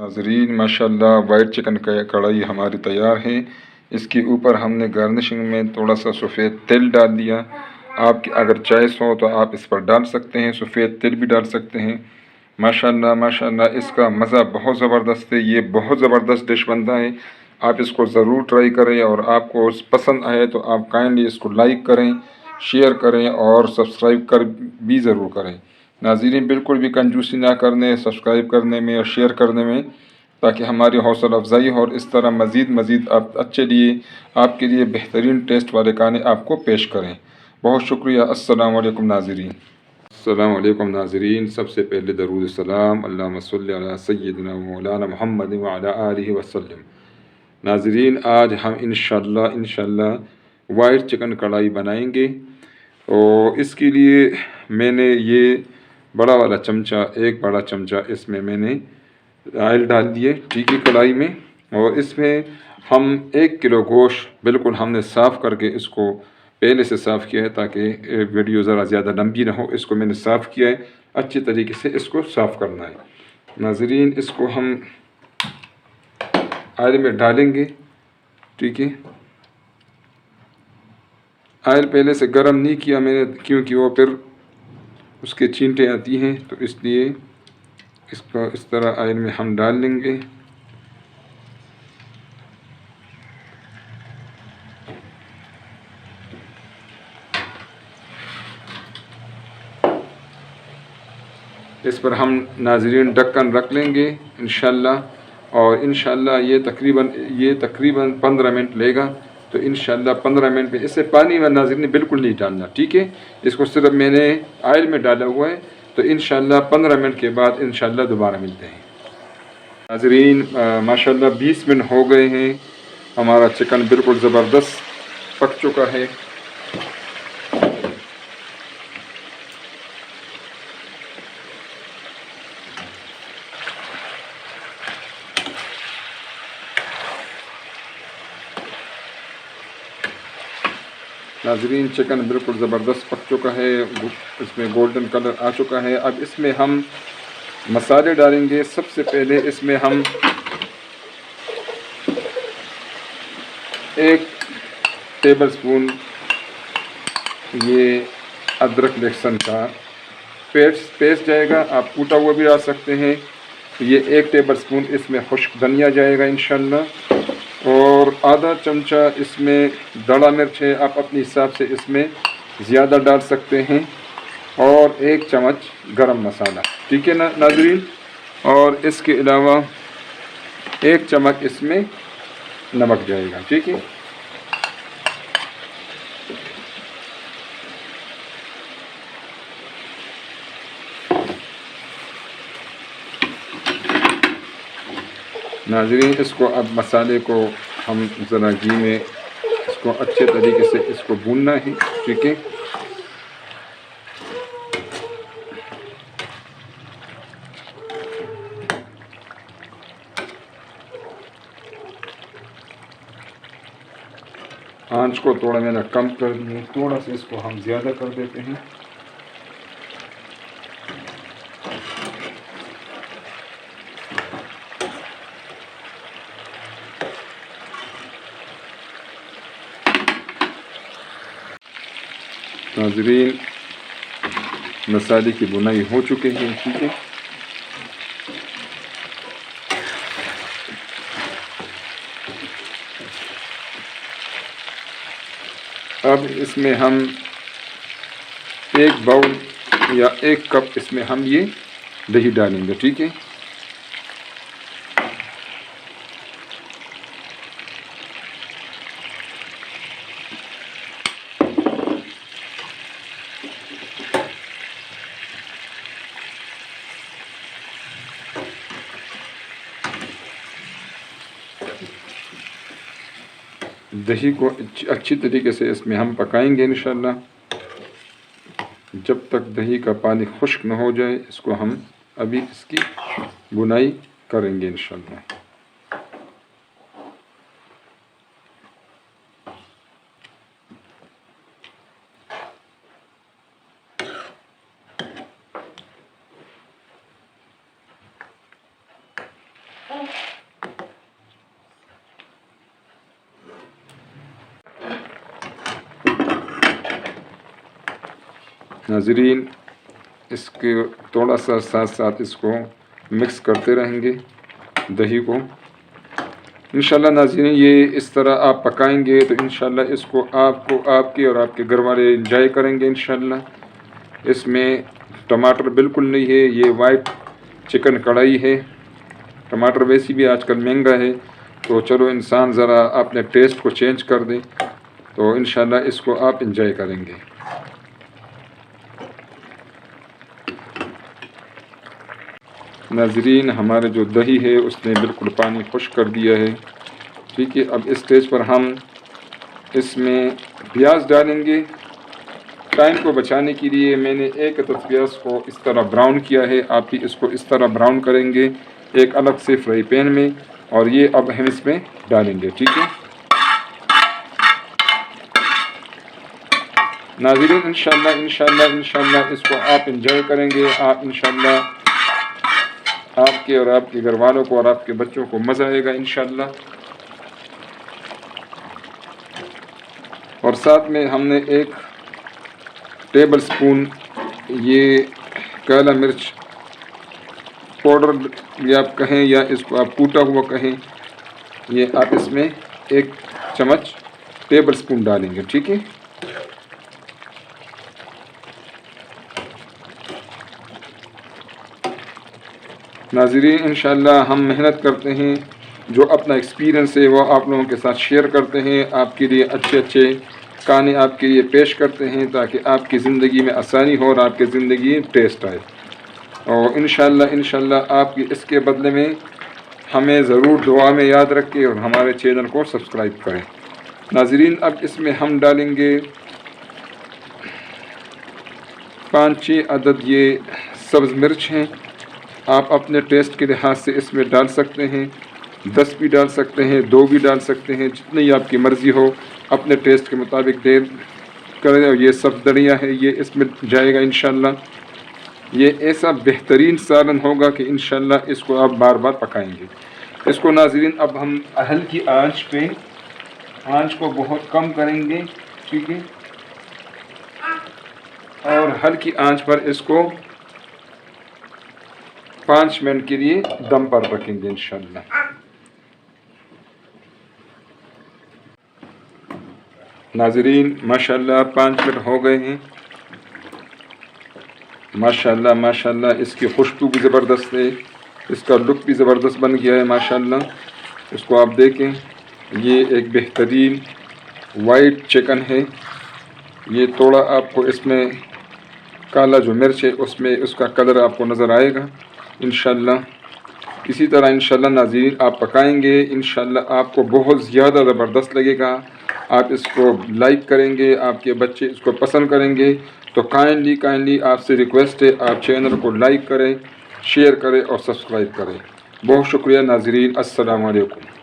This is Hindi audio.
नाज़रीन माशाल्लाह वाइट चिकन कढ़ाई हमारी तैयार है। इसके ऊपर हमने गार्निशिंग में थोड़ा सा सफ़ेद तिल डाल दिया। आपकी अगर चॉइस हो तो आप इस पर डाल सकते हैं, सफ़ेद तिल भी डाल सकते हैं। माशाल्लाह माशाल्लाह इसका मज़ा बहुत ज़बरदस्त है। ये बहुत ज़बरदस्त डिश बनता है। आप इसको ज़रूर ट्राई करें और आपको पसंद आए तो आप काइंडली इसको लाइक करें, शेयर करें और सब्सक्राइब कर भी ज़रूर करें। नाज़रीन बिल्कुल भी कंजूसी ना करने, सब्सक्राइब करने में और शेयर करने में, ताकि हमारी हौसला अफजाई हो और इस तरह मज़ीद आप अच्छे लिए आपके लिए बेहतरीन टेस्ट वाले खाने आपको पेश करें। बहुत शुक्रिया। अस्सलाम वालेकुम नाज़रीन। अस्सलाम वालेकुम नाज़रीन। सबसे पहले दरूद सलाम अल्लाहुम्मा सल्लि अला सय्यिदिना मौलाना मुहम्मद व अला आलिहि वसल्लम। नाज़रीन आज हम इंशाअल्लाह वाइट चिकन कढ़ाई बनाएंगे और इसके लिए मैंने ये बड़ा वाला चमचा, एक बड़ा चमचा इसमें मैंने ऑयल डाल दिए, ठीक है, कढ़ाई में। और इसमें हम 1 किलो गोश्त बिल्कुल हमने साफ़ करके इसको पहले से साफ़ किया है ताकि वीडियो ज़रा ज़्यादा लंबी ना हो। इसको मैंने साफ़ किया है, अच्छी तरीके से इसको साफ़ करना है। नाज़रीन इसको हम ऑयल में डालेंगे, ठीक है। ऑयल पहले से गर्म नहीं किया मैंने, क्योंकि वो फिर उसके चींटे आती हैं, तो इसलिए इसको इस तरह ऑयल में हम डाल लेंगे। इस पर हम नाज़रीन ढक्कन रख लेंगे इंशाअल्लाह। और इंशाअल्लाह ये तकरीबन 15 मिनट लेगा। तो इंशाअल्लाह 15 मिनट में इससे पानी में नाज़रीन बिल्कुल नहीं डालना, ठीक है। इसको सिर्फ मैंने ऑयल में डाला हुआ है। तो इंशाअल्लाह 15 मिनट के बाद इंशाअल्लाह दोबारा मिलते हैं। नाज़रीन माशाअल्लाह 20 मिनट हो गए हैं। हमारा चिकन बिल्कुल ज़बरदस्त पक चुका है। नाज़रीन चिकन बिल्कुल ज़बरदस्त पक चुका है, इसमें गोल्डन कलर आ चुका है। अब इसमें हम मसाले डालेंगे। सबसे पहले इसमें हम 1 टेबलस्पून ये अदरक लहसुन का पेस्ट जाएगा। आप कूटा हुआ भी डाल सकते हैं। ये 1 टेबलस्पून इसमें खुश्क धनिया जाएगा इंशाअल्लाह। और आधा चमचा इसमें दड़ा मिर्च है, आप अपने हिसाब से इसमें ज़्यादा डाल सकते हैं। और 1 चम्मच गरम मसाला, ठीक है ना नाज़रीन। और इसके अलावा 1 चम्मच इसमें नमक जाएगा, ठीक है। नाज़रीन इसको अब मसाले को हम ज़रा घी में इसको अच्छे तरीके से इसको भूनना है, ठीक है। आंच को थोड़ा मैंने कम कर दिया, थोड़ा सा इसको हम ज़्यादा कर देते हैं। नाज़रीन मसाले की बुनाई हो चुकी है, ठीक है। अब इसमें हम 1 बाउल या 1 कप इसमें हम ये दही डालेंगे, ठीक है। दही को अच्छी तरीके से इसमें हम पकाएंगे इंशाअल्लाह। जब तक दही का पानी खुश्क न हो जाए, इसको हम अभी इसकी बुनाई करेंगे इंशाअल्लाह। नाज़रीन, इसके थोड़ा सा साथ साथ इसको मिक्स करते रहेंगे दही को। इंशाल्लाह नाज़रीन, ये इस तरह आप पकाएंगे तो इंशाल्लाह इसको आपको आपके और आपके घर वाले एंजॉय करेंगे इंशाल्लाह। इसमें टमाटर बिल्कुल नहीं है, ये वाइट चिकन कढ़ाई है। टमाटर वैसे भी आजकल महंगा है, तो चलो इंसान ज़रा अपने टेस्ट को चेंज कर दे, तो इंशाल्लाह इसको आप एंजॉय करेंगे। नाज़रीन, हमारे जो दही है उसने बिल्कुल पानी खुश्क कर दिया है। ठीक है, अब इस स्टेज पर हम इसमें प्याज डालेंगे। टाइम को बचाने के लिए मैंने एक अदद प्याज को इस तरह ब्राउन किया है। आप भी इसको इस तरह ब्राउन करेंगे एक अलग से फ्राई पैन में, और ये अब हम इसमें डालेंगे। ठीक है नाज़रीन, इंशाल्लाह इंशाल्लाह इंशाल्लाह इसको आप एंजॉय करेंगे। आप इंशाल्लाह आपके और आपके घर वालों को और आपके बच्चों को मज़ा आएगा इंशाल्लाह। और साथ में हमने 1 टेबल स्पून ये काला मिर्च पाउडर या आप कहें, या इसको आप कूटा हुआ कहें, ये आप इसमें 1 चम्मच टेबल स्पून डालेंगे। ठीक है नाज़रीन, इंशाल्लाह हम मेहनत करते हैं, जो अपना एक्सपीरियंस है वो आप लोगों के साथ शेयर करते हैं, आपके लिए अच्छे अच्छे खाने आपके लिए पेश करते हैं, ताकि आपकी ज़िंदगी में आसानी हो और आपकी ज़िंदगी में टेस्ट आए। और इंशाल्लाह इंशाल्लाह आपकी इसके बदले में हमें ज़रूर दुआ में याद रखें और हमारे चैनल को सब्सक्राइब करें। नाज़रीन, अब इसमें हम डालेंगे 5-6 अदद ये सब्ज़ मिर्च हैं। आप अपने टेस्ट के लिहाज से इसमें डाल सकते हैं, 10 भी डाल सकते हैं, 2 भी डाल सकते हैं, जितनी आपकी मर्ज़ी हो अपने टेस्ट के मुताबिक दे करें। और ये सब दड़िया है, ये इसमें जाएगा इंशाल्लाह। ये ऐसा बेहतरीन सालन होगा कि इंशाल्लाह इसको आप बार बार पकाएंगे। इसको नाज़रीन अब हम हल्की आंच पे, आंच को बहुत कम करेंगे। ठीक है, और हल्की आंच पर इसको 5 मिनट के लिए दम पर रखेंगे इंशाल्लाह। नाज़रीन, माशाल्लाह 5 मिनट हो गए हैं। माशाल्लाह माशाल्लाह, इसकी खुशबू भी ज़बरदस्त है, इसका लुक भी ज़बरदस्त बन गया है माशाल्लाह। इसको आप देखें, ये एक बेहतरीन वाइट चिकन है। ये थोड़ा आपको इसमें काला जो मिर्च है उसमें उसका कलर आपको नज़र आएगा इंशाल्लाह। इसी तरह इंशाल्लाह नाज़रीन आप पकाएंगे, इंशाल्लाह आपको बहुत ज़्यादा ज़बरदस्त लगेगा। आप इसको लाइक करेंगे, आपके बच्चे इसको पसंद करेंगे। तो काइंडली आपसे रिक्वेस्ट है, आप चैनल को लाइक करें, शेयर करें और सब्सक्राइब करें। बहुत शुक्रिया नाज़रीन, अस्सलाम वालेकुम।